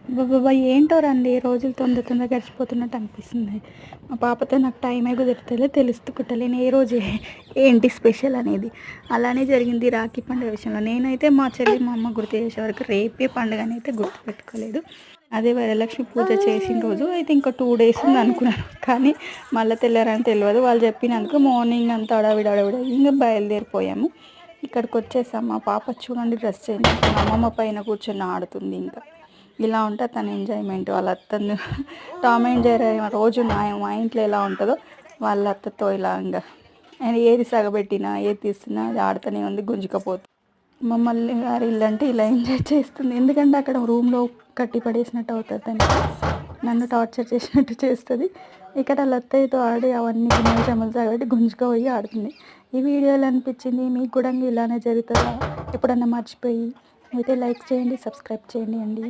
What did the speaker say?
అబ్బబ్బబ్బా! ఏంటో రండి రోజులు తొందరగా గడిచిపోతున్నట్టు అనిపిస్తుంది. మా పాపతో నాకు టైమే కుదరట్లేదు. తెలుసుకుంటలేను ఏ రోజు ఏంటి స్పెషల్ అనేది. అలానే జరిగింది రాఖీ పండుగ విషయంలో. నేనైతే మా చెల్లి, మా అమ్మ గుర్తు చేసే వరకు రేపే పండుగని అయితే గుర్తుపెట్టుకోలేదు. అదే వరలక్ష్మి పూజ చేసిన రోజు అయితే ఇంకా 2 డేస్ ఉందనుకున్నాను. కానీ మళ్ళీ తెల్లారని తెలవదు. వాళ్ళు చెప్పినందుకు మార్నింగ్ అంతా హడావిడి ఇంక బయలుదేరిపోయాము. ఇక్కడికొచ్చేసాం. మా పాప చూడండి డ్రెస్ చేంజ్ చేసుకొని అమ్మమ్మ పైన కూర్చొని ఆడుతుంది ఇంకా. ఇలా ఉంటది తన ఎంజాయ్‌మెంట్. వాళ్ళ అత్తను టామ్ అండ్ జెర్రీ రోజు మా ఇంట్లో ఎలా ఉంటదో వాళ్ళ అత్తతో ఇలా ఇంగ ఏది సగబెట్టినా, ఏది తీస్తున్నా అది ఆడుతూనే ఉంది గుంజుకపోతుంది. మా మల్లి గారి ఇల్లంటే ఇలా ఎంజాయ్ చేస్తుంది. ఎందుకంటే అక్కడ రూమ్‌లో కట్టి పడేసినట్టు అవుతది దానికి. నన్ను టార్చర్ చేసినట్టు చేస్తది. ఇక్కడ ఆళ్ళ అత్తయ్యతో ఆడి అవన్నీ గిన్నెలు చెంచాలు సగబెట్టి గుంజుకపోయి ఆడుతుంది. ఈ వీడియో ఎలా అనిపించింది? మీకు కూడా ఇలానే జరుగుతదా? ఎప్పుడన్నా మర్చిపోయి అయితే లైక్ చేయండి, సబ్స్క్రైబ్ చేయండి అండి.